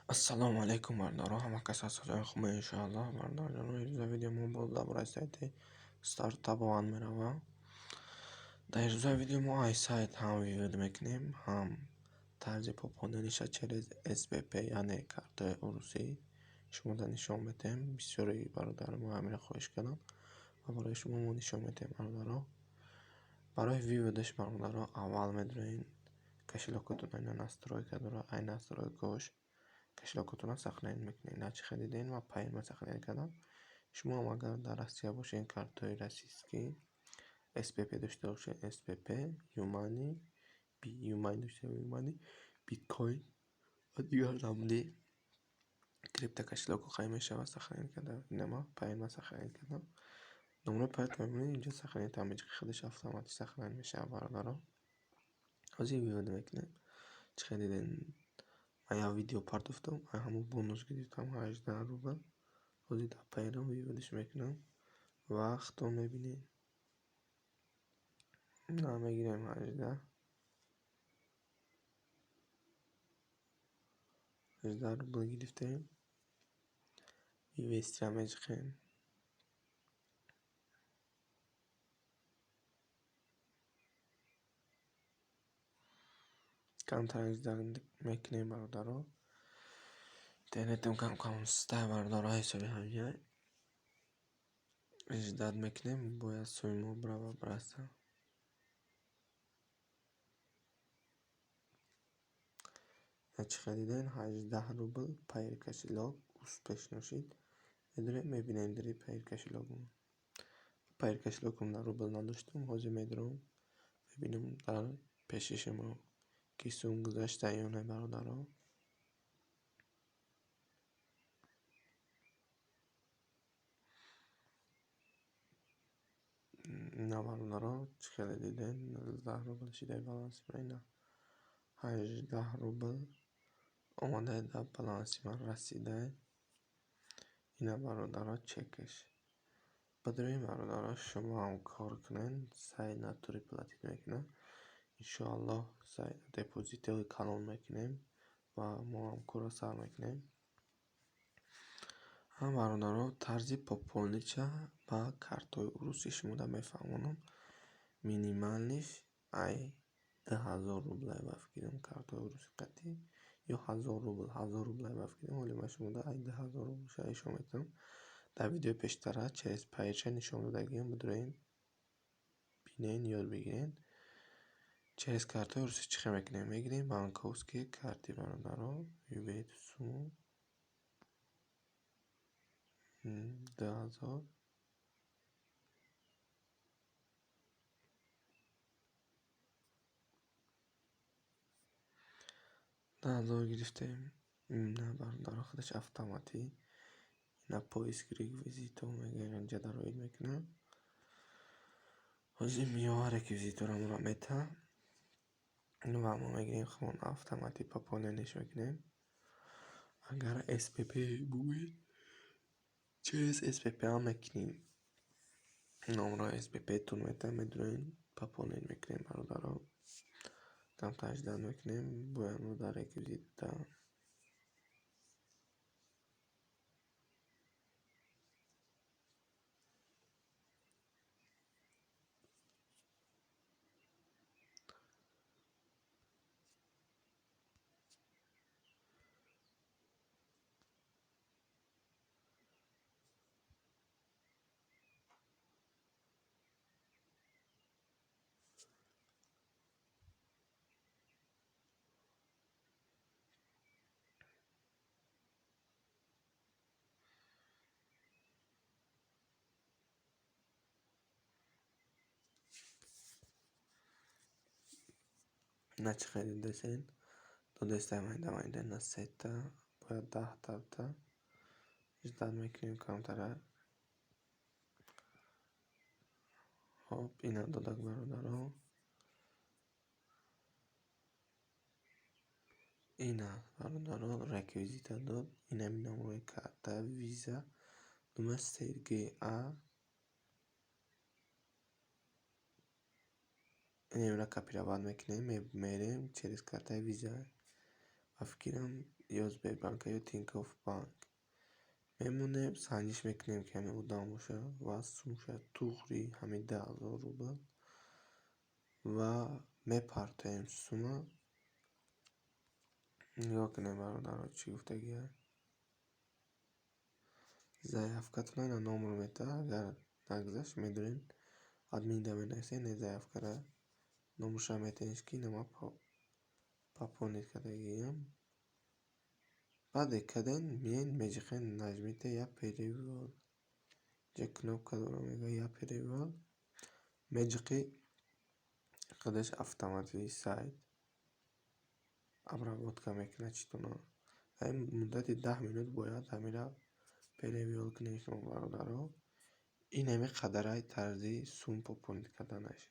Assalomu alaykum bardarom, hamma kasa salom xuma inshaalloh. Bardarom yuzda videomu bo'ldi برای سایت ستارتاپ وان میروم. در روز ویدیو ما ای سایت هم ویود میکنیم، هم طرز پاپاندنش через SPP یعنی کارت عروسی شما در نشان میدیم. بسیاری برادر ما همین خواهش کردن و برای شما ما نشان میدیم برادران. برای ویودش برادران اول میدونین кошелёкотон айна настройка дора, ай настройкаш кошелёкотона сохранение мекунед. Начи хариден ва пайма сохранение кардам. Шумо ҳам агар дар Россия бошед, картои российский SPP дошта бошед, SPP, Юмани, Юмани дошта бошед, Юмани, биткоин ва дигар намуди криптокошелёкҳо қай мешавад сохранение карда. Инама пайма сохранение кардам. номеро пайт мебинед, инҷо сохранение таъмиҷи худаш автоматик сохранение мешавад бародарон. ҳозир вивода мекунем. Чӣ хедиден? Ман як видео партофтам, ҳамон бонус гирифтам 18 рубл. ҳозир дар пайрам виводаш мекунам. Вақтро мебинед. На мегирем 18 рубл гирифтем. Вивестира меҷиқем. камтар 18 мекунем бародаро. интернетам кам стай бародаро, ҳисоби ҳамҷай. 18 мекунем, бояд сӯи мо брава браста. Чӣ хедиден? 18 рубл пайри кошелёк успешношид. Медурем, мебинем дори пайри кошелёкум. Пайри кошелёкум дар рубл надоштам, ҳозир медурам. Мебинем дар пешиши мо ки сум гузашта ё не бародаро. На бародаро, чӣ хедиден? 19 рубл шидаи баланси майна. 18 рубл омадаи дар баланси ман расидаи. Ина бародаро чекаш. Бадуем бародаро, шумо ҳам кор кунед. Сайт натури платит мекунад. иншоаллоҳ сайт депозитиҳои калон мекунем ва мо ҳам корро сар мекунем. ҳам бародаро, тарзи пополнича ба картои урусӣ шумода мефаҳмонам. Минималиш ай 2000 рублай бафкирам картои урусӣ қатӣ ё 1000 рубл, 1000 рублай бафкирам. ҳоле ман шумода ай 2000 рубл ша нишон метавонам. Дар видеои пештара через пайча нишон додагиам, бидурем бинен, ёд бигирен. Через картои урусӣ чӣ хел мекунем? Мегирем банковские карти бародаро. Вивед сумму 2000. гирифтем. На бародаро худаш автоматик. ина поиск реквизитов мегирем, инҷа дароид мекунам. ҳозир миёва реквизиторамро мета. ва мо мегирем хумон автоматик пополненияш мекунем. Агар SPP бугед, через SPP ҳам мекунем. номеро SPP тун мета, медурем пополнение мекунем бародаро. камтар 18 мекунем, боямо дар реквизита. На чӣ хедидесен? Додестай майда на сета, бояд 10 табта. 18 мекунем камтара. Хоп, ина додак бародаро. ина бародаро реквизита дод. Инами номерои карта, виза, номер Сергей А. Инамира копировать мекунем, мерем через картаи виза. Ба фикрам یا سبربانک یا تینکوف بانک میمونیم سنجش میکنیم که همین اودان باشه و سومشه توغری همین 10,000 روبل و میپرتیم سومه نگاه کنیم برادر چی گفتگیه заявкатон айна номро мета агар нагзашт медонен админ да менависе не заявкара номруша метениш ки нама пополнить кардагиям баъде каден миен меҷиқен нажмите я перевод ҷа кнопка дора мега я перевод меҷиқи кадаш автоматии сайт обработка мекунад читона ин муддати 10 минут бояд ҳамира перевод кунем шумо бародаро ин ҳами қадараи тарзи сум пополнить карданаш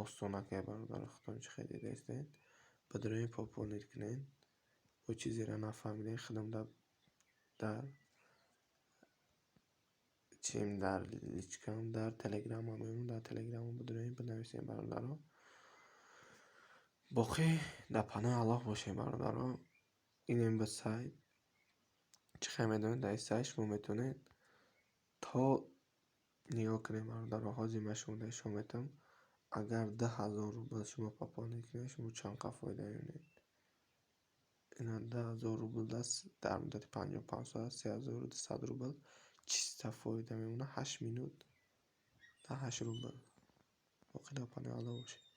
осонакай бародаро худом чӣ хеле дестен бадурои пополнить кунен бо чизеро нафаҳмидем худом дар чим дар личкам дар телеграмма мемон дар телеграмма бадурои бинависем бародаро боқӣ дар панои аллоҳ бошем бародаро инем ба сайт чӣ хеле медонед дар сайт шумо метавонед то нигоҳ кунем бародаро ҳозир ман шумо дар шумо метавонам агар 10,000 рубл шумо пополнить кунед шумо чанд фоида мебинед ина 10,000 рубл дар муддати 55 соат 3,200 рубл чиста фоида мемонад 8 минут 8 рубл боқӣ дар панои аллоҳ бошед.